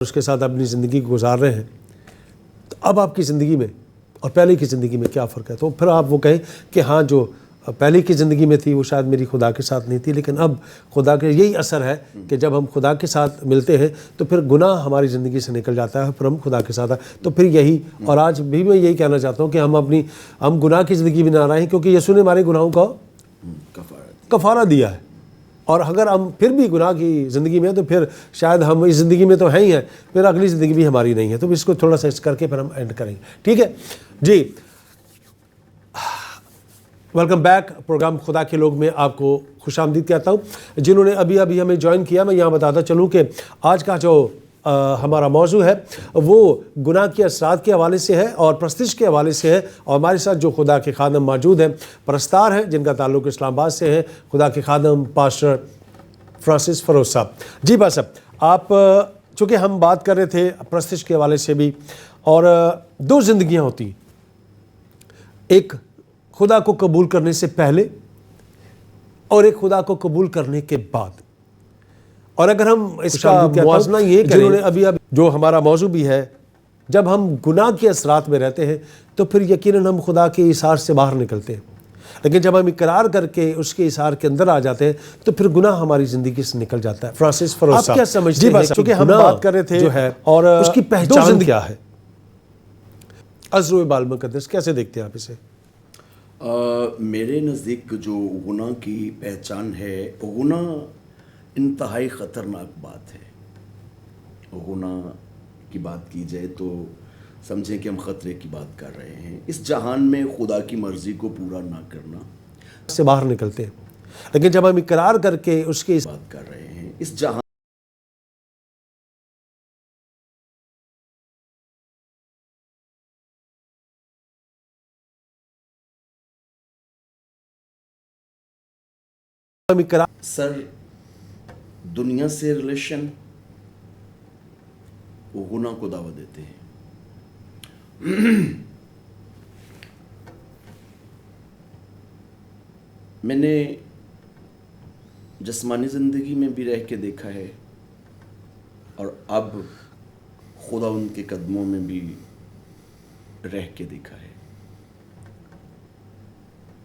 اس کے ساتھ اپنی زندگی گزار رہے ہیں، تو اب آپ کی زندگی میں اور پہلے کی زندگی میں کیا فرق ہے؟ تو پھر آپ وہ کہیں کہ ہاں جو پہلے کی زندگی میں تھی وہ شاید میری خدا کے ساتھ نہیں تھی، لیکن اب خدا کے یہی اثر ہے کہ جب ہم خدا کے ساتھ ملتے ہیں تو پھر گناہ ہماری زندگی سے نکل جاتا ہے، پھر ہم خدا کے ساتھ تو پھر یہی، اور آج بھی میں یہی کہنا چاہتا ہوں کہ ہم گناہ کی زندگی میں نہ رہیں، کیونکہ یسوع نے ہمارے گناہوں کا کفارہ دیا ہے، اور اگر ہم پھر بھی گناہ کی زندگی میں ہیں تو پھر شاید ہم اس زندگی میں تو ہیں ہی ہیں، پھر اگلی زندگی بھی ہماری نہیں ہے، تو اس کو تھوڑا سا اس کر کے پھر ہم اینڈ کریں گے، ٹھیک ہے جی۔ ویلکم بیک، پروگرام خدا کے لوگ میں آپ کو خوش آمدید کہتا ہوں۔ جنہوں نے ابھی ہمیں جوائن کیا، میں یہاں بتاتا چلوں کہ آج کا جو ہمارا موضوع ہے وہ گناہ کے اثرات کے حوالے سے ہے اور پرستش کے حوالے سے ہے، اور ہمارے ساتھ جو خدا کے خادم موجود ہیں، پرستار ہیں جن کا تعلق اسلام آباد سے ہے، خدا کے خادم پاسٹر فرانسس فروز صاحب۔ جی بس آپ چونکہ ہم بات کر رہے تھے پرستش کے حوالے سے بھی، اور دو زندگیاں ہوتی ہیں، ایک خدا کو قبول کرنے سے پہلے اور ایک خدا کو قبول کرنے کے بعد، اور اگر ہم اس کا موازنہ یہ کریں ابھی جو ہمارا موضوع بھی ہے، جب ہم گناہ کے اثرات میں رہتے ہیں تو پھر یقیناً ہم خدا کے اثار سے باہر نکلتے ہیں، لیکن جب ہم اقرار کر کے اس کے اثار کے اندر آ جاتے ہیں تو پھر گناہ ہماری زندگی سے نکل جاتا ہے۔ فرانسس فروز صاحب، آپ کیا سمجھتے ہیں چونکہ ہم بات کر رہے تھے جو ہے اور اس کی پہچان کیا ہے؟ ازرو بال مقدس کیسے دیکھتے ہیں آپ اسے؟ میرے نزدیک جو گناہ کی پہچان ہے، گناہ انتہائی خطرناک بات ہے۔ گناہ کی بات کی جائے تو سمجھیں کہ ہم خطرے کی بات کر رہے ہیں۔ اس جہان میں خدا کی مرضی کو پورا نہ کرنا سے باہر نکلتے ہیں، لیکن جب ہم اقرار کر کے اس کی بات کر رہے ہیں، اس جہان سر دنیا سے ریلیشن وہ گناہ کو دعوت دیتے ہیں۔ میں نے جسمانی زندگی میں بھی رہ کے دیکھا ہے، اور اب خدا ان کے قدموں میں بھی رہ کے دیکھا ہے۔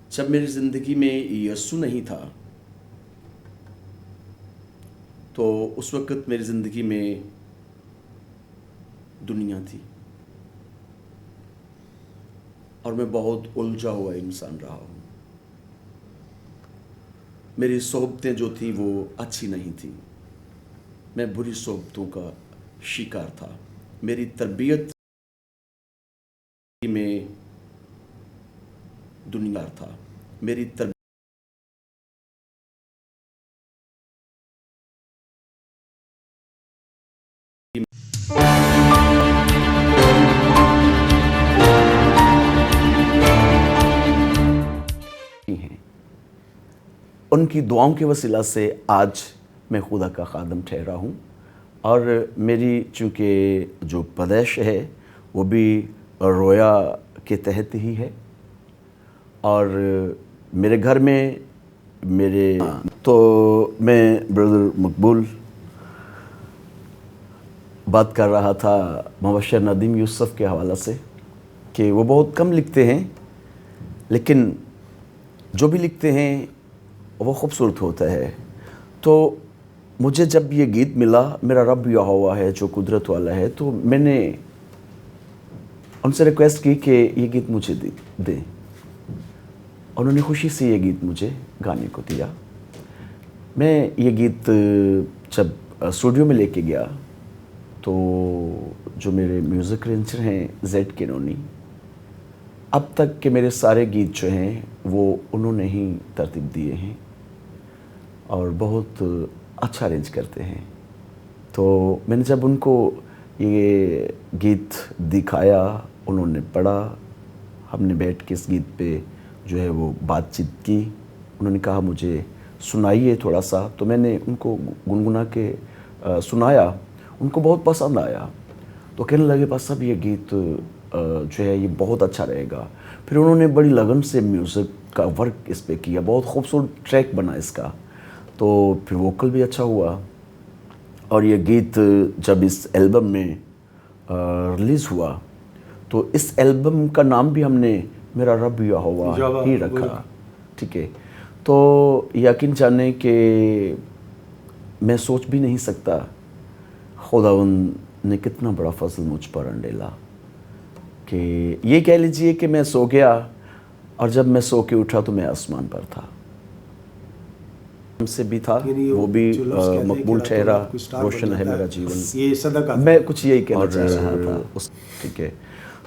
جب میری زندگی میں یسوع نہیں تھا تو اس وقت میری زندگی میں دنیا تھی، اور میں بہت الجھا ہوا انسان رہا ہوں۔ میری صحبتیں جو تھیں وہ اچھی نہیں تھیں، میں بری صحبتوں کا شکار تھا۔ میری تربیت میں دنیا تھا، میری تربیت ان کی دعاؤں کے وسیلہ سے آج میں خدا کا خادم ٹھہرا ہوں، اور میری چونکہ جو پیدائش ہے وہ بھی رویا کے تحت ہی ہے، اور میرے گھر میں تو میں بردر مقبول بات کر رہا تھا مبشر ندیم یوسف کے حوالہ سے کہ وہ بہت کم لکھتے ہیں، لیکن جو بھی لکھتے ہیں وہ خوبصورت ہوتا ہے۔ تو مجھے جب یہ گیت ملا، میرا رب یہوہ ہے جو قدرت والا ہے، تو میں نے ان سے ریکویسٹ کی کہ یہ گیت مجھے دیں۔ انہوں نے خوشی سے یہ گیت مجھے گانے کو دیا۔ میں یہ گیت جب اسٹوڈیو میں لے کے گیا تو جو میرے میوزک رینجر ہیں زیڈ کینونی، اب تک کے میرے سارے گیت جو ہیں وہ انہوں نے ہی ترتیب دیے ہیں، اور بہت اچھا ارینج کرتے ہیں۔ تو میں نے جب ان کو یہ گیت دکھایا، انہوں نے پڑھا، ہم نے بیٹھ کے اس گیت پہ جو ہے وہ بات چیت کی۔ انہوں نے کہا مجھے سنائیے تھوڑا سا، تو میں نے ان کو گنگنا کے سنایا، ان کو بہت پسند آیا، تو کہنے لگے بس اب یہ گیت جو ہے یہ بہت اچھا رہے گا۔ پھر انہوں نے بڑی لگن سے میوزک کا ورک اس پہ کیا، بہت خوبصورت ٹریک بنا اس کا، تو پھر ووکل بھی اچھا ہوا، اور یہ گیت جب اس البم میں ریلیز ہوا تو اس البم کا نام بھی ہم نے میرا رب یہوہ ہی رکھا. ٹھیک ہے. تو یقین جانیں کہ میں سوچ بھی نہیں سکتا خداوند نے کتنا بڑا فضل مجھ پر انڈیلا کہ یہ کہہ لیجئے کہ میں سو گیا اور جب میں سو کے اٹھا تو میں آسمان پر تھا. ہم سے بھی تھا وہ بھی مقبول ٹھہرا, روشن ہے میرا جیون, یہ صدقہ میں کچھ یہی کہنا چاہ رہا تھا. ٹھیک ہے.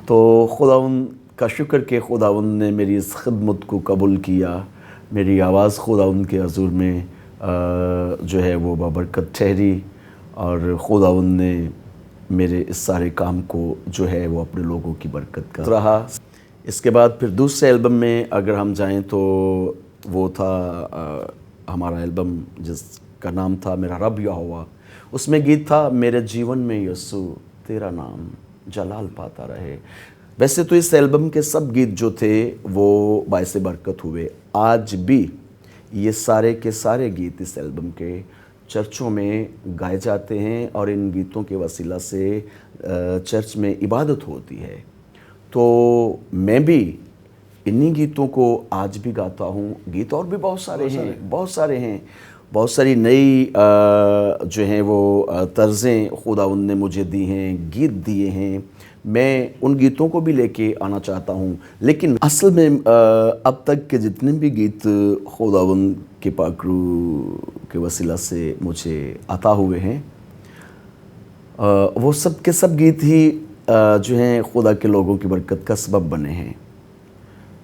تو خداوند کا شکر کہ خداوند نے میری اس خدمت کو قبول کیا. میری آواز خداوند کے حضور میں جو ہے وہ بابرکت ٹھہری اور خداوند نے میرے اس سارے کام کو جو ہے وہ اپنے لوگوں کی برکت کا رہا. اس کے بعد پھر دوسرے البم میں اگر ہم جائیں تو وہ تھا ہمارا البم جس کا نام تھا میرا رب یہوہ. اس میں گیت تھا میرے جیون میں یسوع تیرا نام جلال پاتا رہے. ویسے تو اس البم کے سب گیت جو تھے وہ باعث برکت ہوئے. آج بھی یہ سارے کے سارے گیت اس البم کے چرچوں میں گائے جاتے ہیں اور ان گیتوں کے وسیلہ سے چرچ میں عبادت ہوتی ہے. تو میں بھی انہی گیتوں کو آج بھی گاتا ہوں. گیت اور بھی بہت سارے ہیں, بہت ساری نئی جو ہیں وہ طرزیں خداوند نے مجھے دی ہیں, گیت دیے ہیں. میں ان گیتوں کو بھی لے کے آنا چاہتا ہوں. لیکن اصل میں اب تک کے جتنے بھی گیت خداوند کے پاک روح کے وسیلہ سے مجھے عطا ہوئے ہیں وہ سب کے سب گیت ہی جو ہیں خدا کے لوگوں کی برکت کا سبب بنے ہیں.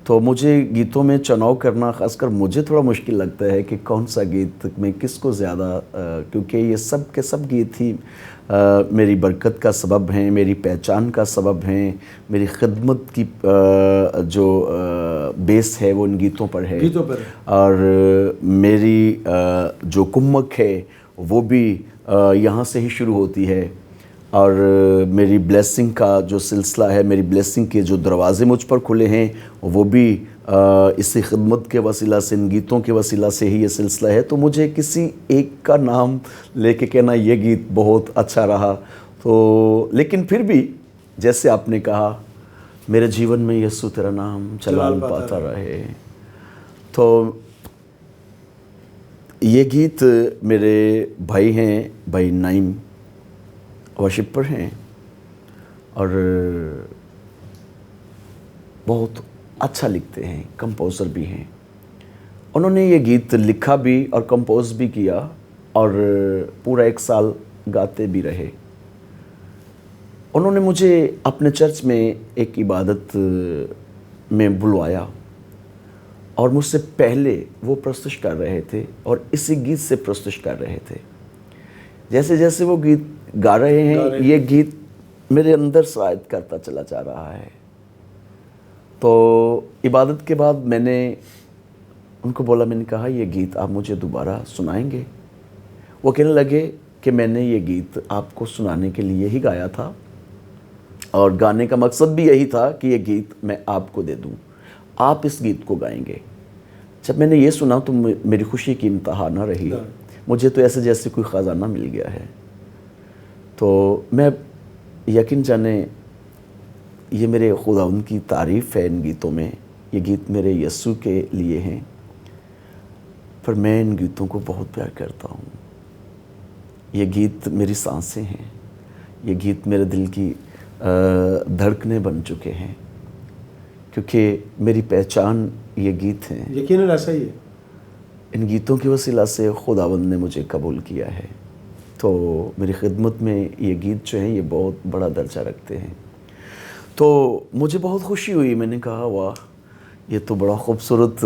تو مجھے گیتوں میں چناؤ کرنا خاص کر مجھے تھوڑا مشکل لگتا ہے کہ کون سا گیت میں کس کو زیادہ, کیونکہ یہ سب کے سب گیت ہی میری برکت کا سبب ہیں, میری پہچان کا سبب ہیں. میری خدمت کی جو بیس ہے وہ ان گیتوں پر ہے اور میری جو کمک ہے وہ بھی یہاں سے ہی شروع ہوتی ہے. اور میری بلیسنگ کا جو سلسلہ ہے, میری بلیسنگ کے جو دروازے مجھ پر کھلے ہیں وہ بھی اسی خدمت کے وسیلہ سے, ان گیتوں کے وسیلہ سے ہی یہ سلسلہ ہے. تو مجھے کسی ایک کا نام لے کے کہنا یہ گیت بہت اچھا رہا تو, لیکن پھر بھی جیسے آپ نے کہا میرے جیون میں یسوع تیرا نام جلال پاتا رہے, تو یہ گیت میرے بھائی ہیں, بھائی نائم ورشپر ہیں اور بہت اچھا لکھتے ہیں, کمپوزر بھی ہیں. انہوں نے یہ گیت لکھا بھی اور کمپوز بھی کیا اور پورا 1 سال گاتے بھی رہے. انہوں نے مجھے اپنے چرچ میں ایک عبادت میں بلوایا اور مجھ سے پہلے وہ پرستش کر رہے تھے اور اسی گیت سے پرستش کر رہے تھے. جیسے جیسے وہ گیت گا رہے ہیں یہ گیت میرے اندر سرایت کرتا چلا جا رہا ہے. تو عبادت کے بعد میں نے ان کو بولا, میں نے کہا یہ گیت آپ مجھے دوبارہ سنائیں گے؟ وہ کہنے لگے کہ میں نے یہ گیت آپ کو سنانے کے لیے ہی گایا تھا اور گانے کا مقصد بھی یہی تھا کہ یہ گیت میں آپ کو دے دوں, آپ اس گیت کو گائیں گے. جب میں نے یہ سنا تو میری خوشی کی انتہا نہ رہی. مجھے تو ایسے جیسے کوئی خزانہ مل گیا ہے. تو میں یقین جانیں یہ میرے خداوند کی تعریف ہے ان گیتوں میں. یہ گیت میرے یسوع کے لیے ہیں پر میں ان گیتوں کو بہت پیار کرتا ہوں. یہ گیت میری سانسیں ہیں, یہ گیت میرے دل کی دھڑکنیں بن چکے ہیں کیونکہ میری پہچان یہ گیت ہیں. یقیناً ایسا ہی ہے. ان گیتوں کی وسیلہ سے خداوند نے مجھے قبول کیا ہے. تو میری خدمت میں یہ گیت جو ہیں یہ بہت بڑا درجہ رکھتے ہیں. تو مجھے بہت خوشی ہوئی. میں نے کہا واہ یہ تو بڑا خوبصورت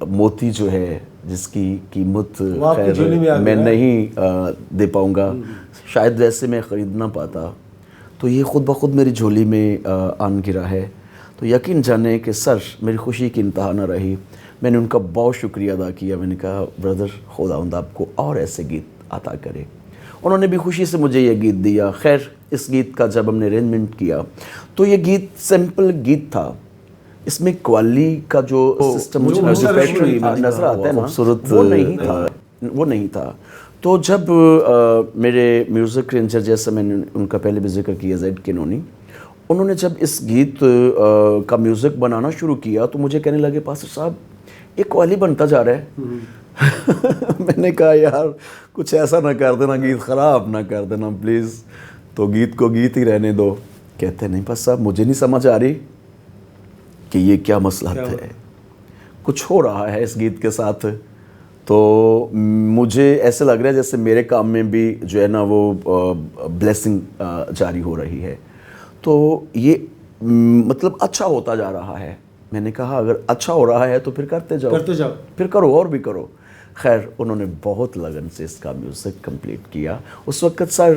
موتی جو ہے جس کی قیمت خیر میں نہیں دے پاؤں گا, شاید ویسے میں خرید نہ پاتا, تو یہ خود بخود میری جھولی میں آن گرا ہے. تو یقین جانیں کہ سر میری خوشی کی انتہا نہ رہی. میں نے ان کا بہت شکریہ ادا کیا. میں نے کہا بردر خداوند آپ کو اور ایسے گیت عطا کرے. انہوں نے بھی خوشی سے مجھے یہ گیت دیا. خیر اس گیت کا جب ہم نے ارینجمنٹ کیا تو یہ گیت سمپل گیت تھا. اس میں قوالی کا جو سسٹم مجھے نظر آتا ہے نا خوبصورت وہ نہیں تھا. تو جب میرے میوزک رینجر، جیسا میں نے ان کا پہلے بھی ذکر کیا، زیڈ کینونی، انہوں نے جب اس گیت کا میوزک بنانا شروع کیا تو مجھے کہنے لگے پاسٹر صاحب یہ قوالی بنتا جا رہا ہے. میں نے کہا یار کچھ ایسا نہ کر دینا، گیت خراب نہ کر دینا پلیز، تو گیت کو گیت ہی رہنے دو. کہتے نہیں پاسٹر صاحب مجھے نہیں سمجھ آ رہی کہ یہ کیا مسئلہ ہے، کچھ ہو رہا ہے اس گیت کے ساتھ. تو مجھے ایسے لگ رہا ہے جیسے میرے کام میں بھی جو ہے نا وہ بلیسنگ جاری ہو رہی ہے. تو یہ مطلب اچھا ہوتا جا رہا ہے. میں نے کہا اگر اچھا ہو رہا ہے تو پھر کرتے جاؤ، پھر کرو اور بھی کرو. خیر انہوں نے بہت لگن سے اس کا میوزک کمپلیٹ کیا. اس وقت سر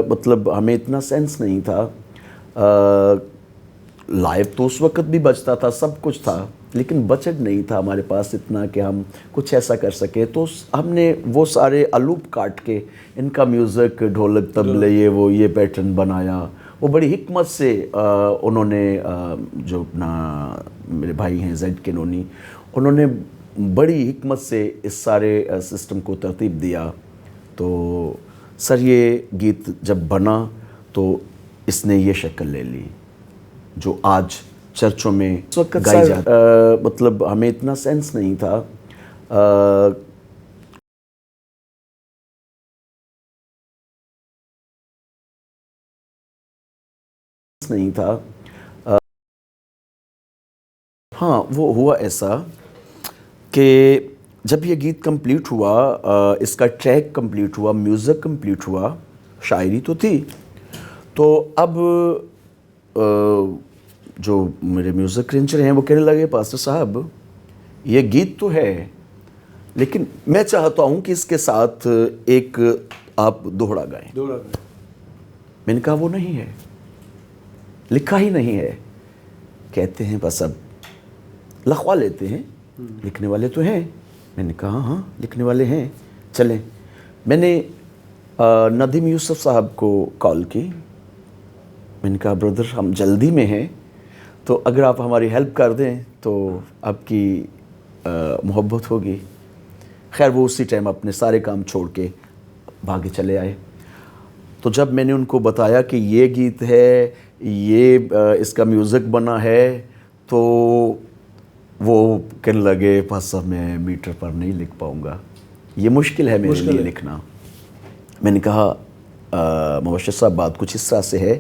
مطلب ہمیں اتنا سینس نہیں تھا، لائیو تو اس وقت بھی بجتا تھا، سب کچھ تھا، لیکن بجٹ نہیں تھا ہمارے پاس اتنا کہ ہم کچھ ایسا کر سکے. تو ہم نے وہ سارے الوپ کاٹ کے ان کا میوزک، ڈھولک طبلے، یہ پیٹرن بنایا. وہ بڑی حکمت سے انہوں نے، جو اپنا میرے بھائی ہیں زیڈ کینونی، انہوں نے بڑی حکمت سے اس سارے سسٹم کو ترتیب دیا. تو سر یہ گیت جب بنا تو اس نے یہ شکل لے لی جو آج چرچوں میں گائی جاتی. مطلب ہمیں اتنا سینس نہیں تھا، ہاں وہ ہوا ایسا کہ جب یہ گیت کمپلیٹ ہوا، اس کا ٹریک کمپلیٹ ہوا، میوزک کمپلیٹ ہوا، شاعری تو تھی. تو اب جو میرے میوزک رینجر ہیں وہ کہنے لگے پاسٹر صاحب یہ گیت تو ہے لیکن میں چاہتا ہوں کہ اس کے ساتھ ایک آپ دوہڑا گائیں. میں نے کہا وہ نہیں ہے، لکھا ہی نہیں ہے. کہتے ہیں بس اب لکھوا لیتے ہیں، لکھنے والے تو ہیں. میں نے کہا ہاں لکھنے والے ہیں، چلیں. میں نے ندیم یوسف صاحب کو کال کی. میں نے کہا بردر ہم جلدی میں ہیں تو اگر آپ ہماری ہیلپ کر دیں تو آپ کی محبت ہوگی. خیر وہ اسی ٹائم اپنے سارے کام چھوڑ کے بھاگے چلے آئے. تو جب میں نے ان کو بتایا کہ یہ گیت ہے، یہ اس کا میوزک بنا ہے، تو وہ کہنے لگے بس صاحب میں میٹر پر نہیں لکھ پاؤں گا، یہ مشکل ہے میرے لیے لکھنا. میں نے کہا مبشر صاحب بات کچھ اس طرح سے ہے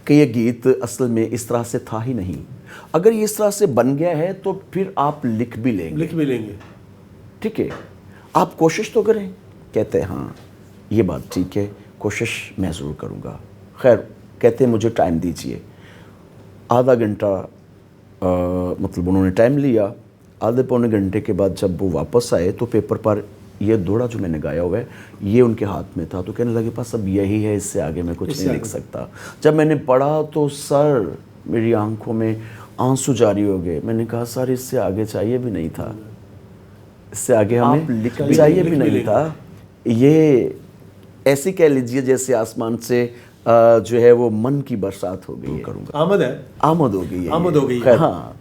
کہ یہ گیت اصل میں اس طرح سے تھا ہی نہیں. اگر یہ اس طرح سے بن گیا ہے تو پھر آپ لکھ بھی لیں گے، ٹھیک ہے آپ کوشش تو کریں. کہتے ہیں ہاں یہ بات ٹھیک ہے، کوشش میں ضرور کروں گا. خیر کہتے ہیں مجھے ٹائم دیجئے. آدھا گھنٹہ مطلب انہوں نے ٹائم لیا. آدھے پونے گھنٹے کے بعد جب وہ واپس آئے تو پیپر پر یہ دوڑا جو میں نے گایا ہوا ہے یہ ان کے ہاتھ میں تھا. تو کہنے لگے پاس اب یہی ہے، اس سے آگے میں کچھ نہیں لکھ سکتا. جب میں نے پڑھا تو سر میری آنکھوں میں آنسو جاری ہو گئے. میں نے کہا سر اس سے آگے چاہیے بھی نہیں تھا، اس سے آگے ہمیں چاہیے بھی نہیں تھا. یہ ایسی کہہ لیجئے جیسے آسمان سے جو ہے وہ من کی برسات ہو گئی ہے، آمد ہو گئی ہے. ہاں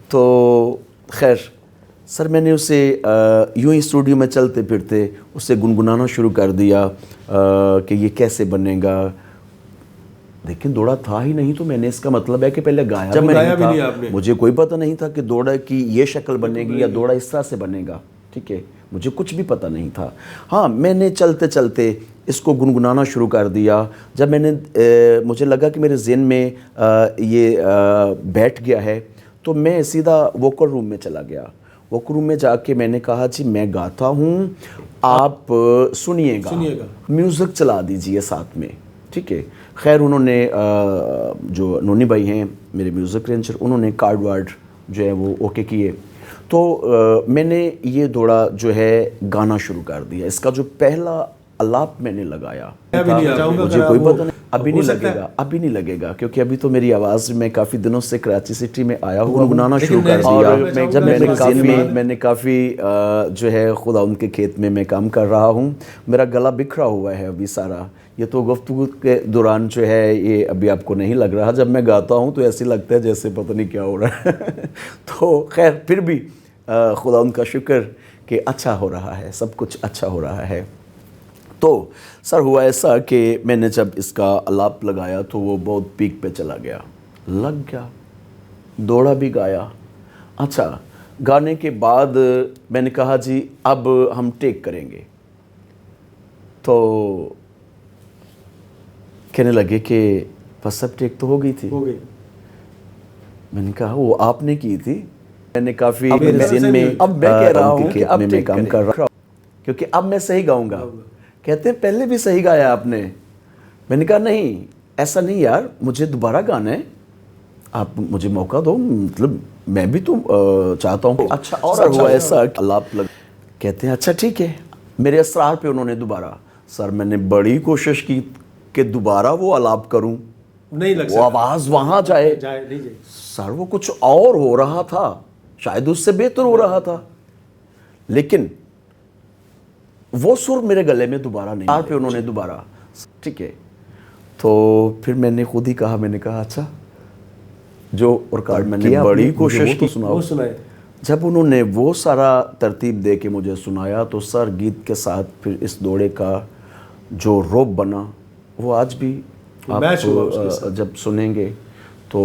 تو خیر سر میں نے اسے یوں ہی اسٹوڈیو میں چلتے پھرتے اسے گنگنانا شروع کر دیا کہ یہ کیسے بنے گا. لیکن دوڑا تھا ہی نہیں تو میں نے اس کا مطلب ہے کہ پہلے گایا بھی نہیں تھا. مجھے کوئی پتہ نہیں تھا کہ دوڑا کی یہ شکل بنے گی یا دوڑا اس طرح سے بنے گا، ٹھیک ہے مجھے کچھ بھی پتہ نہیں تھا. ہاں میں نے چلتے چلتے اس کو گنگنانا شروع کر دیا. جب میں نے مجھے لگا کہ میرے ذہن میں یہ بیٹھ گیا ہے تو میں سیدھا ووکل روم میں چلا گیا. ووکل روم میں جا کے میں نے کہا جی میں گاتا ہوں، آپ سنیے گا، میوزک چلا دیجئے ساتھ میں، ٹھیک ہے. خیر انہوں نے جو نونی بھائی ہیں میرے میوزک رینجر، انہوں نے کارڈ وارڈ جو ہے وہ اوکے کیے. تو میں نے یہ دوڑا جو ہے گانا شروع کر دیا. اس کا جو پہلا الاپ میں نے لگایا مجھے کوئی پتہ نہیں، ابھی نہیں لگے گا کیونکہ ابھی تو میری آواز میں کافی دنوں سے کراچی سٹی میں آیا ہوا گنگنانا شروع کر دیا. جب میں نے کافی جو ہے خدا ان کے کھیت میں کام کر رہا ہوں، میرا گلا بکھرا ہوا ہے ابھی سارا. یہ تو گفتگو کے دوران جو ہے یہ ابھی آپ کو نہیں لگ رہا، جب میں گاتا ہوں تو ایسے لگتا ہے جیسے پتہ نہیں کیا ہو رہا ہے. تو خیر پھر بھی خدا ان کا شکر کہ اچھا ہو رہا ہے، سب کچھ اچھا ہو رہا ہے. تو سر ہوا ایسا کہ میں نے جب اس کا الاپ لگایا تو وہ بہت پیک پہ چلا گیا، لگ گیا، دوڑا بھی گایا. اچھا گانے کے بعد میں نے کہا جی اب ہم ٹیک کریں گے. تو کہنے لگے کہ بس سب ٹیک تو ہو گئی تھی. ہو گئی. میں نے کہا وہ آپ نے کی تھی. میں نے کافی اب ذہن میں اب میں کہہ رہا ہوں کہ اب میں کام کر رہا ہوں کیونکہ اب میں صحیح گاؤں گا. کہتے ہیں پہلے بھی صحیح گایا آپ نے. میں نے کہا نہیں ایسا نہیں یار، مجھے دوبارہ گانا ہے، آپ مجھے موقع دو، مطلب میں بھی تو چاہتا ہوں. اچھا اور ہوا ایسا الاپ کہتے ہیں اچھا ٹھیک ہے. میرے اسرار پہ انہوں نے دوبارہ، سر میں نے بڑی کوشش کی کہ دوبارہ وہ الاپ کروں، نہیں لگ وہ آواز وہاں جائے. نہیں جائے. سر وہ کچھ اور ہو رہا تھا، شاید اس سے بہتر ہو رہا تھا، لیکن وہ سر میرے گلے میں دوبارہ نہیں آ پہ انہوں نے دوبارہ. ٹھیک ہے تو پھر میں نے خود ہی کہا، میں نے کہا اچھا جو ریکارڈ میں نے بڑی کوشش کی وہ سنائے. جب انہوں نے وہ سارا ترتیب دے کے مجھے سنایا تو سر گیت کے ساتھ پھر اس دوڑے کا جو روپ بنا وہ آج بھی آپ جب سنیں گے تو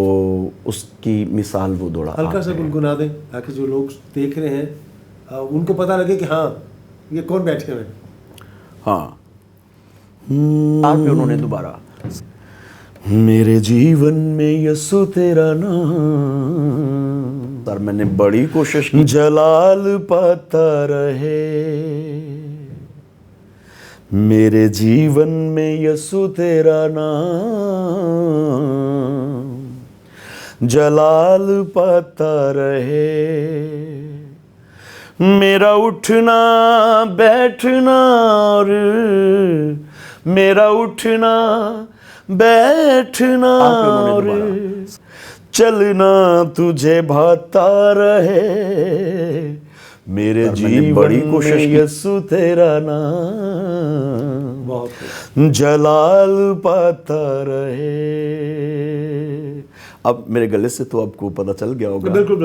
اس کی مثال وہ دوڑا. ہلکا سا گنگنا دیں تاکہ جو لوگ دیکھ رہے ہیں ان کو پتہ لگے کہ ہاں یہ کون بیٹھے ہوئے. ہاں پہ انہوں نے دوبارہ، میرے جیون میں یسو تیرا نام، سر میں نے بڑی کوشش کی، جلال پاتا رہے میرے جیون میں یسو تیرا نام، جلال پاتا رہے میرا اٹھنا بیٹھنا اور میرا اٹھنا بیٹھنا اور چلنا تجھے بھاتا رہے میرے جیون بڑی کوشش یسو تیرا نام، جلال پاتا رہے. اب میرے گلے سے تو آپ کو پتہ چل گیا ہوگا. بالکل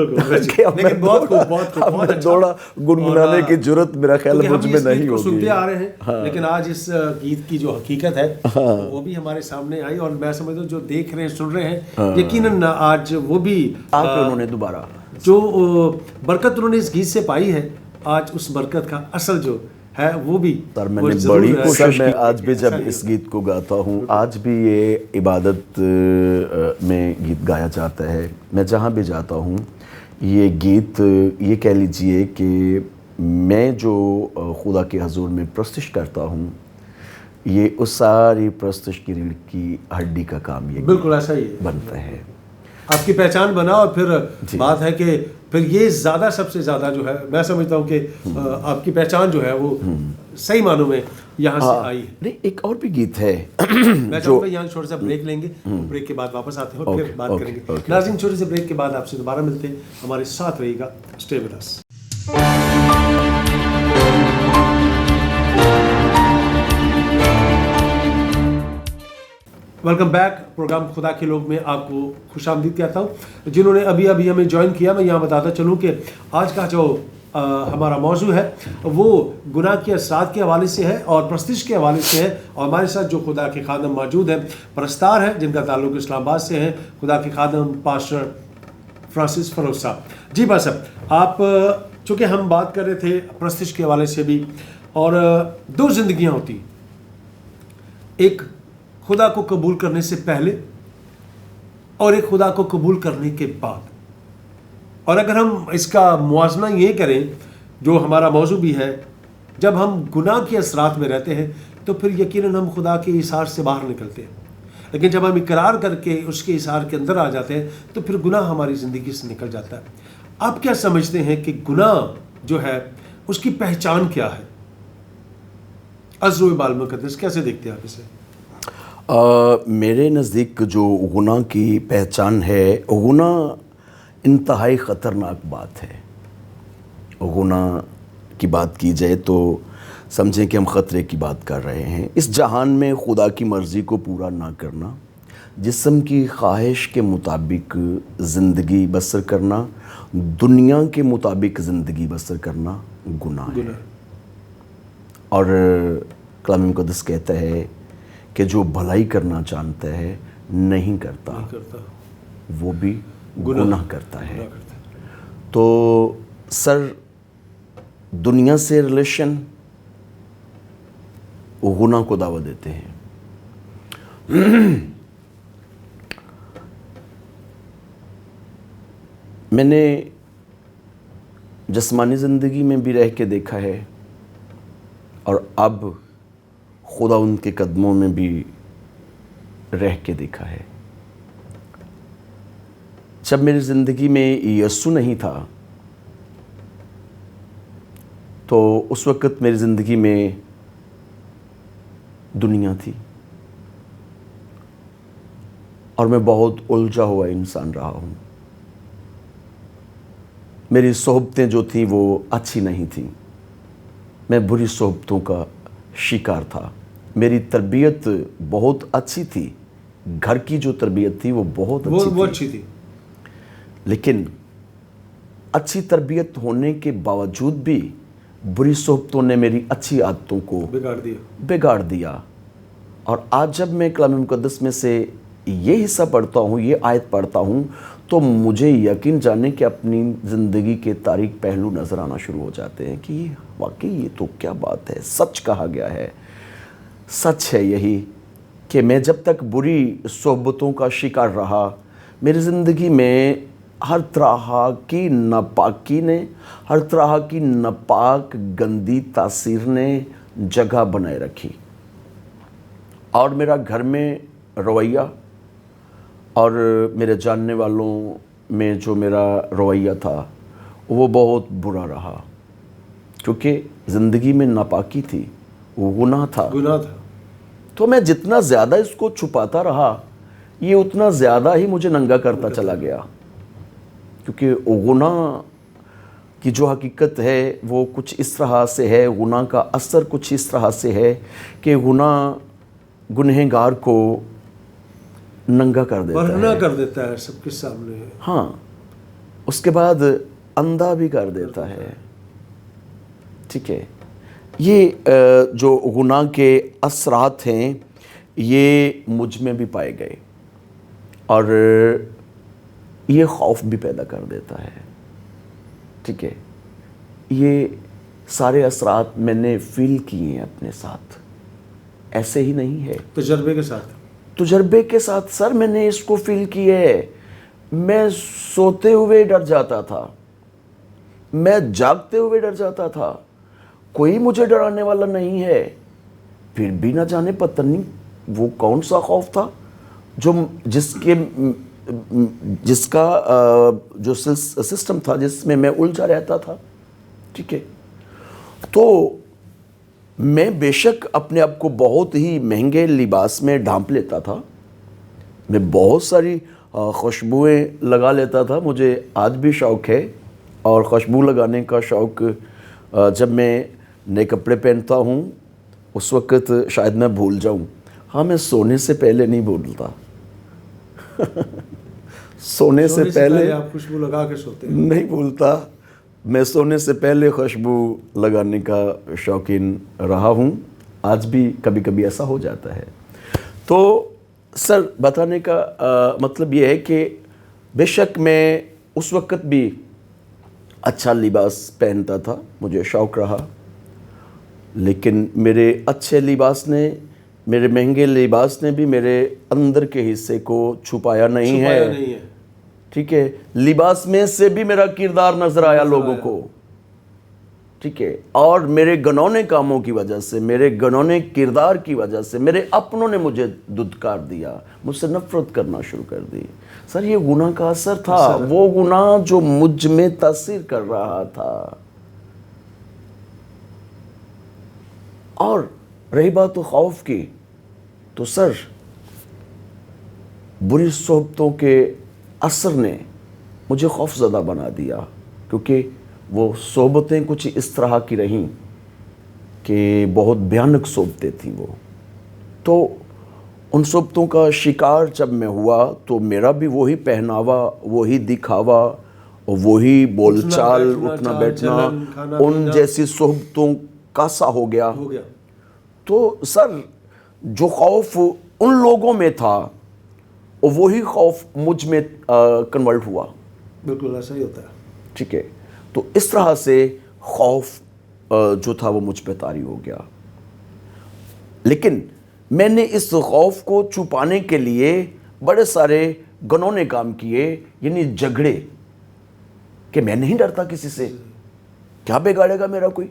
بہت دوڑا گنگنانے کی جرت میرا خیال مجھ میں نہیں ہوگی. سنتے آ رہے ہیں لیکن آج اس گیت کی جو حقیقت ہے وہ بھی ہمارے سامنے آئی اور میں سمجھتا ہوں جو دیکھ رہے ہیں سن رہے ہیں یقیناً آج وہ بھی انہوں نے دوبارہ جو برکت انہوں نے اس گیت سے پائی ہے آج اس برکت کا اصل جو ہے وہ بھی. سر میں نے بڑی کوشش میں آج بھی جب اس گیت کو گاتا ہوں، آج بھی یہ عبادت میں گیت گایا جاتا ہے. میں جہاں بھی جاتا ہوں یہ گیت، یہ کہہ لیجئے کہ میں جو خدا کے حضور میں پرستش کرتا ہوں یہ اس ساری پرستش کی ریڑھ کی ہڈی کا کام یہ بالکل ایسا ہی بنتا ہے. آپ کی پہچان بنا اور پھر بات ہے کہ پھر یہ زیادہ سب سے زیادہ جو ہے میں سمجھتا ہوں کہ آپ کی پہچان جو ہے وہ صحیح معنوں میں یہاں سے آئی ہے. نہیں ایک اور بھی گیت ہے میں چاہوں گا یہاں چھوٹا سا بریک لیں گے، بریک کے بعد واپس آتے ہیں اور پھر بات کریں گے. ناظرین چھوٹے سے بریک کے بعد آپ سے دوبارہ ملتے ہیں، ہمارے ساتھ رہیے گا. Stay with us. Welcome back. Programme خدا کے لوگ میں آپ کو خوش آمدید کہتا ہوں. جنہوں نے ابھی ہمیں جوائن کیا میں یہاں بتاتا چلوں کہ آج کا جو ہمارا موضوع ہے وہ گناہ کے اثرات کے حوالے سے ہے اور پرستش کے حوالے سے ہے. اور ہمارے ساتھ جو خدا کے خادم موجود ہیں، پرستار ہیں جن کا تعلق اسلام آباد سے ہے، خدا کے خادم پاسٹر فرانسس فروز صاحب. جی بس صاحب، آپ چونکہ ہم بات کر رہے تھے پرستش کے حوالے سے بھی، اور دو زندگیاں ہوتی ہیں، ایک خدا کو قبول کرنے سے پہلے اور ایک خدا کو قبول کرنے کے بعد. اور اگر ہم اس کا موازنہ یہ کریں جو ہمارا موضوع بھی ہے، جب ہم گناہ کے اثرات میں رہتے ہیں تو پھر یقیناً ہم خدا کے اثار سے باہر نکلتے ہیں، لیکن جب ہم اقرار کر کے اس کے اثار کے اندر آ جاتے ہیں تو پھر گناہ ہماری زندگی سے نکل جاتا ہے. آپ کیا سمجھتے ہیں کہ گناہ جو ہے اس کی پہچان کیا ہے؟ عزو بال مقدس کیسے دیکھتے ہیں آپ اسے؟ میرے نزدیک جو گناہ کی پہچان ہے، گناہ انتہائی خطرناک بات ہے. گناہ کی بات کی جائے تو سمجھیں کہ ہم خطرے کی بات کر رہے ہیں. اس جہان میں خدا کی مرضی کو پورا نہ کرنا، جسم کی خواہش کے مطابق زندگی بسر کرنا، دنیا کے مطابق زندگی بسر کرنا گناہ ہے. اور کلام مقدس کہتا ہے کہ جو بھلائی کرنا جانتا ہے نہیں کرتا وہ بھی گناہ کرتا ہے. تو سر دنیا سے ریلیشن وہ گناہ کو دعوت دیتے ہیں. میں نے جسمانی زندگی میں بھی رہ کے دیکھا ہے اور اب خدا ان کے قدموں میں بھی رہ کے دیکھا ہے. جب میری زندگی میں یسوع نہیں تھا تو اس وقت میری زندگی میں دنیا تھی اور میں بہت الجھا ہوا انسان رہا ہوں. میری صحبتیں جو تھیں وہ اچھی نہیں تھیں. میں بری صحبتوں کا شکار تھا. میری تربیت بہت اچھی تھی. گھر کی جو تربیت تھی وہ بہت اچھی تھی. لیکن اچھی تربیت ہونے کے باوجود بھی بری صحبتوں نے میری اچھی عادتوں کو بگاڑ دیا. اور آج جب میں کلام مقدس میں سے یہ حصہ پڑھتا ہوں, یہ آیت پڑھتا ہوں, تو مجھے یقین جانے کہ اپنی زندگی کے تاریک پہلو نظر آنا شروع ہو جاتے ہیں کہ واقعی یہ تو کیا بات ہے. سچ کہا گیا ہے. سچ ہے یہی کہ میں جب تک بری صحبتوں کا شکار رہا, میری زندگی میں ہر طرح کی ناپاکی نے, ہر طرح کی ناپاک گندی تاثیر نے جگہ بنائے رکھی. اور میرا گھر میں رویہ اور میرے جاننے والوں میں جو میرا رویہ تھا وہ بہت برا رہا, کیونکہ زندگی میں ناپاکی تھی, وہ گناہ تھا. تو میں جتنا زیادہ اس کو چھپاتا رہا یہ اتنا زیادہ ہی مجھے ننگا کرتا چلا گیا. کیونکہ گناہ کی جو حقیقت ہے وہ کچھ اس طرح سے ہے, گناہ کا اثر کچھ اس طرح سے ہے کہ گناہ گنہگار کو ننگا کر دیتا ہے, سب کے سامنے. ہاں, اس کے بعد اندھا بھی کر دیتا ہے. ٹھیک ہے. یہ جو گناہ کے اثرات ہیں یہ مجھ میں بھی پائے گئے اور یہ خوف بھی پیدا کر دیتا ہے. ٹھیک ہے. یہ سارے اثرات میں نے فیل کیے ہیں اپنے ساتھ, ایسے ہی نہیں ہے. تجربے کے ساتھ سر میں نے اس کو فیل کیا ہے. میں سوتے ہوئے ڈر جاتا تھا, میں جاگتے ہوئے ڈر جاتا تھا. کوئی مجھے ڈرانے والا نہیں ہے, پھر بھی نہ جانے پتہ نہیں وہ کون سا خوف تھا جو جس کا جو سسٹم تھا جس میں میں الجھا رہتا تھا. ٹھیک ہے. تو میں بے شک اپنے آپ کو بہت ہی مہنگے لباس میں ڈھانپ لیتا تھا. میں بہت ساری خوشبوئیں لگا لیتا تھا. مجھے آج بھی شوق ہے اور خوشبو لگانے کا شوق جب میں نئے کپڑے پہنتا ہوں اس وقت شاید میں بھول جاؤں. ہاں, میں سونے سے پہلے نہیں بھولتا. سونے سے پہلے آپ خوشبو لگا کے سوتے ہیں؟ نہیں بھولتا. میں سونے سے پہلے خوشبو لگانے کا شوقین رہا ہوں. آج بھی کبھی کبھی ایسا ہو جاتا ہے. تو سر بتانے کا مطلب یہ ہے کہ بے شک میں اس وقت بھی اچھا لباس پہنتا تھا, مجھے شوق رہا. لیکن میرے اچھے لباس نے, میرے مہنگے لباس نے بھی میرے اندر کے حصے کو چھپایا نہیں ہے. ٹھیک ہے. لباس میں سے بھی میرا کردار نظر آیا لوگوں کو. ٹھیک ہے. اور میرے گنونے کاموں کی وجہ سے, میرے گنونے کردار کی وجہ سے میرے اپنوں نے مجھے دھتکار دیا, مجھ سے نفرت کرنا شروع کر دی. سر یہ گناہ کا اثر تھا, وہ گناہ جو مجھ میں تاثیر کر رہا تھا. اور رہی بات خوف کی, تو سر بری صحبتوں کے اثر نے مجھے خوف زدہ بنا دیا, کیونکہ وہ صحبتیں کچھ اس طرح کی رہیں کہ بہت بھیانک صحبتیں تھیں وہ. تو ان صحبتوں کا شکار جب میں ہوا تو میرا بھی وہی پہناوا, وہی دکھاوا, وہی بول چال, اٹھنا بیٹھنا ان جیسی صحبتوں کا سا ہو گیا. تو سر جو خوف ان لوگوں میں تھا وہی خوف مجھ میں کنورٹ ہوا. بالکل ایسا ہی ہوتا ہے. ٹھیک ہے. تو اس طرح سے خوف جو تھا وہ مجھ پہ طاری ہو گیا. لیکن میں نے اس خوف کو چھپانے کے لیے بڑے سارے گنونے کام کیے, یعنی جھگڑے, کہ میں نہیں ڈرتا کسی سے, کیا بگاڑے گا میرا کوئی.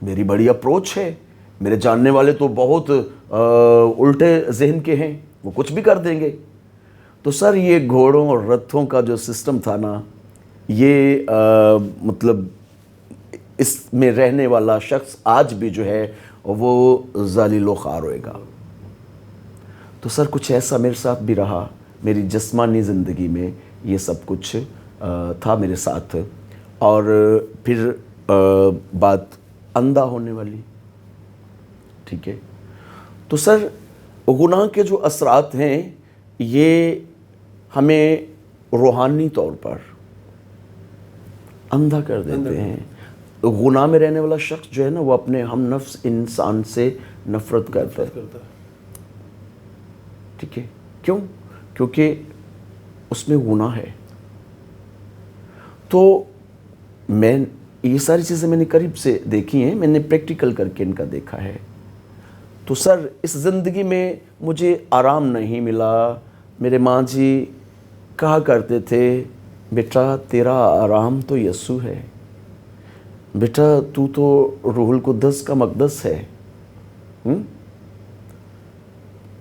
میری بڑی اپروچ ہے, میرے جاننے والے تو بہت الٹے ذہن کے ہیں, وہ کچھ بھی کر دیں گے. تو سر یہ گھوڑوں اور رتھوں کا جو سسٹم تھا نا, یہ مطلب اس میں رہنے والا شخص آج بھی جو ہے وہ ذلیل و خوار ہوئے گا. تو سر کچھ ایسا میرے ساتھ بھی رہا, میری جسمانی زندگی میں یہ سب کچھ تھا میرے ساتھ. اور پھر بات اندھا ہونے والی. ٹھیک ہے. تو سر گناہ کے جو اثرات ہیں یہ ہمیں روحانی طور پر اندھا کر دیتے ہیں. گناہ میں رہنے والا شخص جو ہے نا وہ اپنے ہم نفس انسان سے نفرت کرتا ہے. ٹھیک ہے. کیوں؟ کیونکہ اس میں گناہ ہے. تو میں یہ ساری چیزیں میں نے قریب سے دیکھی ہیں, میں نے پریکٹیکل کر کے ان کا دیکھا ہے. تو سر اس زندگی میں مجھے آرام نہیں ملا. میرے ماں جی کہا کرتے تھے بیٹا تیرا آرام تو یسوع ہے, بیٹا تو روح القدس کا مقدس ہے.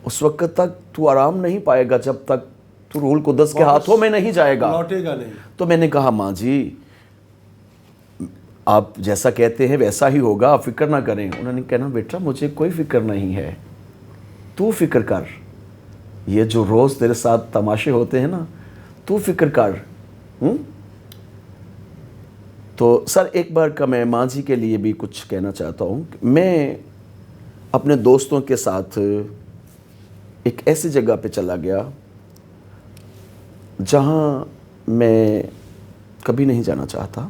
اس وقت تک تو آرام نہیں پائے گا جب تک تو روح القدس کے ہاتھوں میں نہیں جائے گا, لوٹے گا نہیں. تو میں نے کہا ماں جی آپ جیسا کہتے ہیں ویسا ہی ہوگا, آپ فکر نہ کریں. انہوں نے کہنا بیٹا مجھے کوئی فکر نہیں ہے, تو فکر کر. یہ جو روز تیرے ساتھ تماشے ہوتے ہیں نا, تو فکر کر. تو سر ایک بار کا میں ماں جی کے لیے بھی کچھ کہنا چاہتا ہوں. میں اپنے دوستوں کے ساتھ ایک ایسی جگہ پہ چلا گیا جہاں میں کبھی نہیں جانا چاہتا,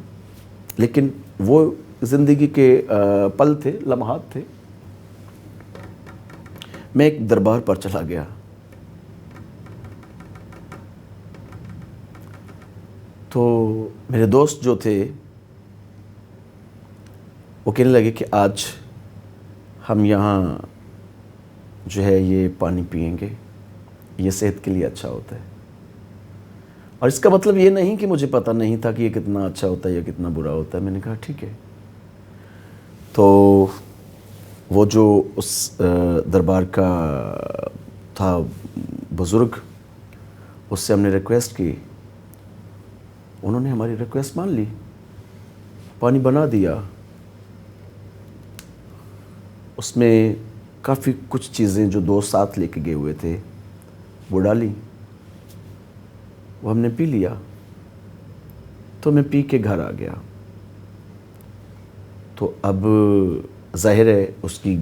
لیکن وہ زندگی کے پل تھے, لمحات تھے. میں ایک دربار پر چلا گیا. تو میرے دوست جو تھے وہ کہنے لگے کہ آج ہم یہاں جو ہے یہ پانی پئیں گے, یہ صحت کے لیے اچھا ہوتا ہے. اور اس کا مطلب یہ نہیں کہ مجھے پتہ نہیں تھا کہ یہ کتنا اچھا ہوتا ہے یا کتنا برا ہوتا ہے. میں نے کہا ٹھیک ہے. تو وہ جو اس دربار کا تھا بزرگ, اس سے ہم نے ریکویسٹ کی, انہوں نے ہماری ریکویسٹ مان لی, پانی بنا دیا. اس میں کافی کچھ چیزیں جو دوست ساتھ لے کے گئے ہوئے تھے وہ ڈالی, وہ ہم نے پی لیا. تو میں پی کے گھر آ گیا. تو اب ظاہر ہے اس کی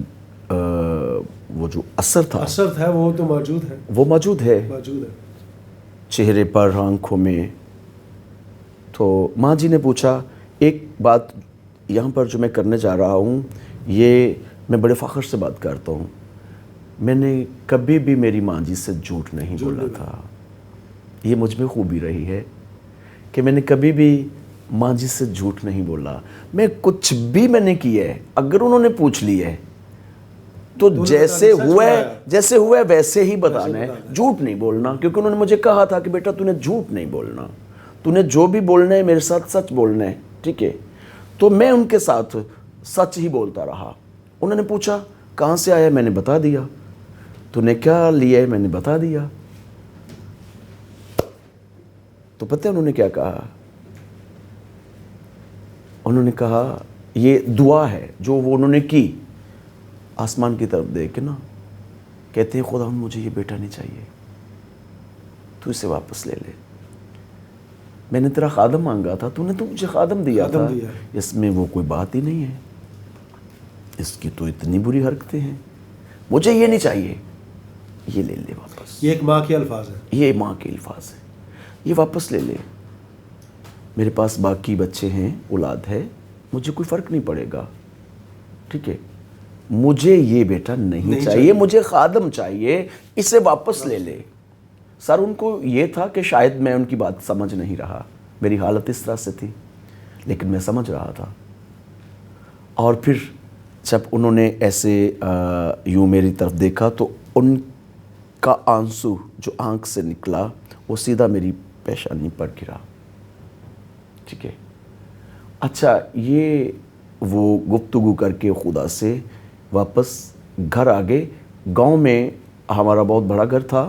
وہ جو اثر تھا وہ تو موجود ہے, وہ موجود ہے چہرے پر, آنکھوں میں. تو ماں جی نے پوچھا ایک بات یہاں پر جو میں کرنے جا رہا ہوں یہ میں بڑے فخر سے بات کرتا ہوں, میں نے کبھی بھی میری ماں جی سے جھوٹ نہیں بولا تھا. یہ مجھ میں خوبی رہی ہے کہ میں نے کبھی بھی ماں جی سے جھوٹ نہیں بولا. میں کچھ بھی میں نے کیا ہے, اگر انہوں نے پوچھ لی ہے تو جیسے ہوا ہے ویسے ہی بتانا ہے, جھوٹ نہیں بولنا. کیونکہ انہوں نے مجھے کہا تھا کہ بیٹا تو نے جھوٹ نہیں بولنا, تو نے جو بھی بولنا ہے میرے ساتھ سچ بولنا ہے. ٹھیک ہے. تو میں ان کے ساتھ سچ ہی بولتا رہا. انہوں نے پوچھا کہاں سے آیا, میں نے بتا دیا. تو نے کیا لیا ہے, میں نے بتا دیا. تو پتہ ہے انہوں نے کیا کہا؟ انہوں نے کہا یہ دعا ہے جو وہ انہوں نے کی, آسمان کی طرف دیکھ کے نا, کہتے ہیں خدا مجھے یہ بیٹا نہیں چاہیے, تو اسے واپس لے لے. میں نے تیرا خادم مانگا تھا, تو نے تو مجھے خادم دیا تھا. اس میں وہ کوئی بات ہی نہیں ہے, اس کی تو اتنی بری حرکتیں ہیں, مجھے یہ نہیں چاہیے, یہ لے لے واپس. یہ ایک ماں کے الفاظ ہیں, یہ ماں کے الفاظ ہیں, یہ واپس لے لے. میرے پاس باقی بچے ہیں, اولاد ہے, مجھے کوئی فرق نہیں پڑے گا. ٹھیک ہے. مجھے یہ بیٹا نہیں چاہیے, مجھے خادم چاہیے, اسے واپس لے لے. سر ان کو یہ تھا کہ شاید میں ان کی بات سمجھ نہیں رہا, میری حالت اس طرح سے تھی, لیکن میں سمجھ رہا تھا. اور پھر جب انہوں نے ایسے یوں میری طرف دیکھا تو ان کا آنسو جو آنکھ سے نکلا وہ سیدھا میری پیشانی پر گرا. ٹھیک ہے, اچھا یہ وہ گفتگو کر کے خدا سے واپس گھر آگے. گاؤں میں ہمارا بہت بڑا گھر تھا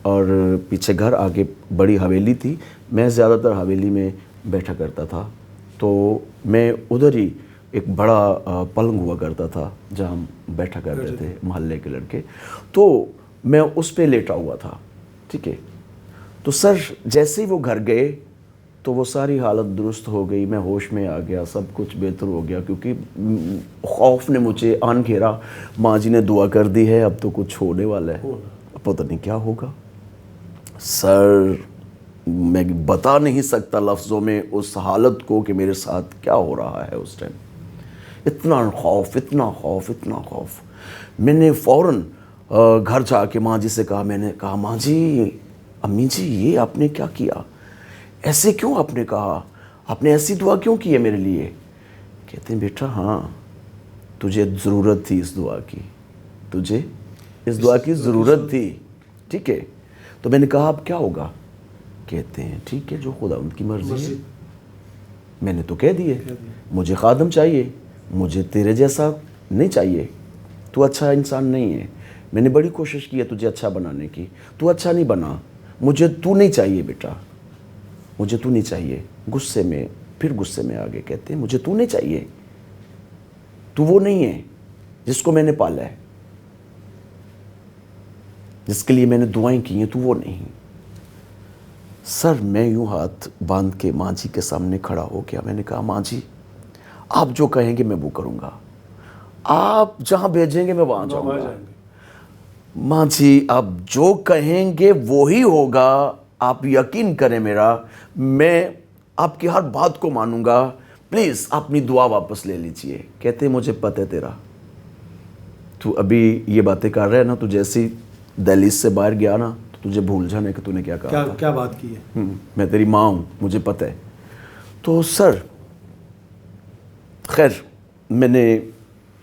اور پیچھے گھر آگے بڑی حویلی تھی. میں زیادہ تر حویلی میں بیٹھا کرتا تھا, تو میں ادھر ہی ایک بڑا پلنگ ہوا کرتا تھا جہاں ہم بیٹھا کرتے تھے محلے کے لڑکے, تو میں اس پہ لیٹا ہوا تھا. ٹھیک ہے, تو سر جیسے ہی وہ گھر گئے تو وہ ساری حالت درست ہو گئی, میں ہوش میں آ گیا, سب کچھ بہتر ہو گیا, کیونکہ خوف نے مجھے آن گھیرا. ماں جی نے دعا کر دی ہے, اب تو کچھ ہونے والا ہے, اب پتہ نہیں کیا ہوگا. سر میں بتا نہیں سکتا لفظوں میں اس حالت کو کہ میرے ساتھ کیا ہو رہا ہے اس ٹائم. اتنا خوف, اتنا خوف, اتنا خوف. میں نے فوراً گھر جا کے ماں جی سے کہا, میں نے کہا ماں جی, امی جی یہ آپ نے کیا کیا, ایسے کیوں آپ نے کہا, آپ نے ایسی دعا کیوں کی ہے میرے لیے. کہتے ہیں بیٹا ہاں تجھے ضرورت تھی اس دعا کی, تجھے اس دعا کی ضرورت تھی. ٹھیک ہے, تو میں نے کہا اب کیا ہوگا. کہتے ہیں ٹھیک ہے جو خدا ان کی مرضی ہے. میں نے تو کہہ دیے مجھے خادم چاہیے, مجھے تیرے جیسا نہیں چاہیے, تو اچھا انسان نہیں ہے. میں نے بڑی کوشش کی ہے تجھے اچھا بنانے کی, تو اچھا نہیں بنا, مجھے تو نہیں چاہیے بیٹا, مجھے تو نہیں چاہیے. غصے میں, پھر غصے میں آگے کہتے ہیں مجھے تو نہیں چاہیے, تو وہ نہیں ہے جس کو میں نے پالا ہے, جس کے لیے میں نے دعائیں کی ہیں, تو وہ نہیں. سر میں یوں ہاتھ باندھ کے ماں جی کے سامنے کھڑا ہو گیا. میں نے کہا ماں جی آپ جو کہیں گے میں وہ کروں گا, آپ جہاں بھیجیں گے میں وہاں جاؤں گا. ماں جی آپ جو کہیں گے وہی ہوگا, آپ یقین کریں میرا, میں آپ کی ہر بات کو مانوں گا, پلیز اپنی دعا واپس لے لیجئے. کہتے ہیں مجھے پتہ ہے تیرا, تو ابھی یہ باتیں کر رہا ہے نا, تو جیسی دہلیز سے باہر گیا نا تو تجھے بھول جانے کہ تو نے کیا کہا تھا. کیا بات کی ہے. میں تیری ماں ہوں, مجھے پتہ ہے. تو سر خیر میں نے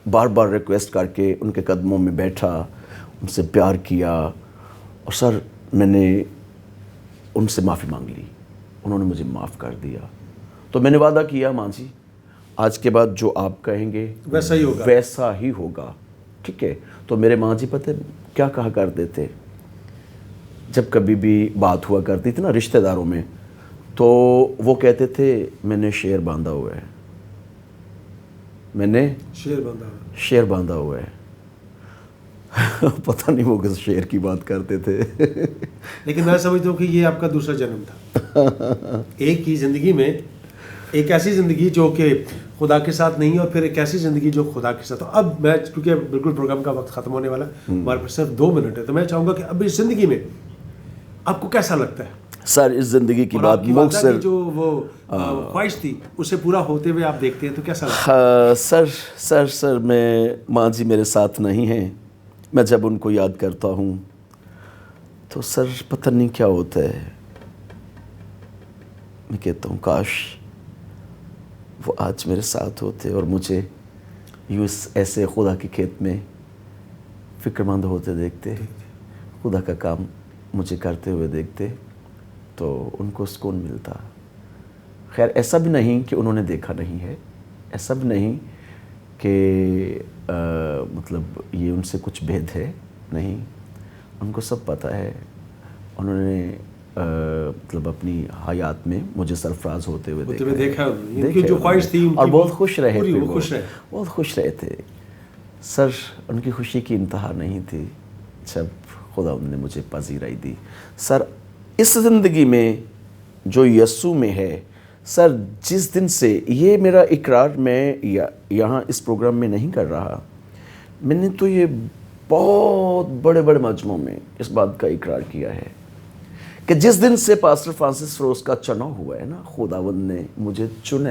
بار بار ریکویسٹ کر کے ان کے قدموں میں بیٹھا, ان سے پیار کیا, اور سر میں نے ان سے معافی مانگ لی, انہوں نے مجھے معاف کر دیا. تو میں نے وعدہ کیا ماں جی آج کے بعد جو آپ کہیں گے ویسا ہی ہوگا, ویسا ہی ہوگا. ٹھیک ہے. تو میرے ماں جی پتہ کیا کہا کرتے تھے, جب کبھی بھی بات ہوا کرتی تھی نا رشتہ داروں میں, تو وہ کہتے تھے میں نے شیر باندھا ہوا ہے, میں نے شیر باندھا ہوا ہے. پتہ نہیں وہ کس شیر کی بات کرتے تھے. لیکن میں سمجھتا ہوں کہ یہ آپ کا دوسرا جنم تھا. ایک ہی زندگی میں ایک ایسی زندگی جو کہ خدا کے ساتھ نہیں, اور پھر ایک ایسی زندگی جو خدا کے ساتھ. اب میں کیونکہ بالکل پروگرام کا وقت ختم ہونے والا ہے, ہمارے پاس صرف 2 منٹ ہے, تو میں چاہوں گا کہ اب اس زندگی میں آپ کو کیسا لگتا ہے. سر اس زندگی کی بات مختصر, جو وہ خواہش تھی اسے پورا ہوتے ہوئے آپ دیکھتے ہیں تو کیسا لگتا ہے. سر میں ماں جی میرے ساتھ نہیں ہیں, میں جب ان کو یاد کرتا ہوں تو سر پتہ نہیں کیا ہوتا ہے. میں کہتا ہوں کاش وہ آج میرے ساتھ ہوتے اور مجھے یوں ایسے خدا کے کھیت میں فکر مند ہوتے دیکھتے, خدا کا کام مجھے کرتے ہوئے دیکھتے, تو ان کو سکون ملتا. خیر ایسا بھی نہیں کہ انہوں نے دیکھا نہیں ہے, ایسا بھی نہیں کہ مطلب یہ ان سے کچھ بھید ہے, نہیں, ان کو سب پتہ ہے. انہوں نے مطلب اپنی حیات میں مجھے سرفراز ہوتے ہوئے دیکھا جو خواہش تھی, اور بہت خوش رہے تھے, بہت خوش رہے تھے. سر ان کی خوشی کی انتہا نہیں تھی جب خدا نے مجھے پذیرائی دی. سر اس زندگی میں جو یسوع میں ہے, سر جس دن سے یہ میرا اقرار میں یہاں اس پروگرام میں نہیں کر رہا, میں نے تو یہ بہت بڑے بڑے مجموعوں میں اس بات کا اقرار کیا ہے کہ جس دن سے پاسٹر فرانسس فروز کا چناؤ ہوا ہے نا, خداوند نے مجھے چنا,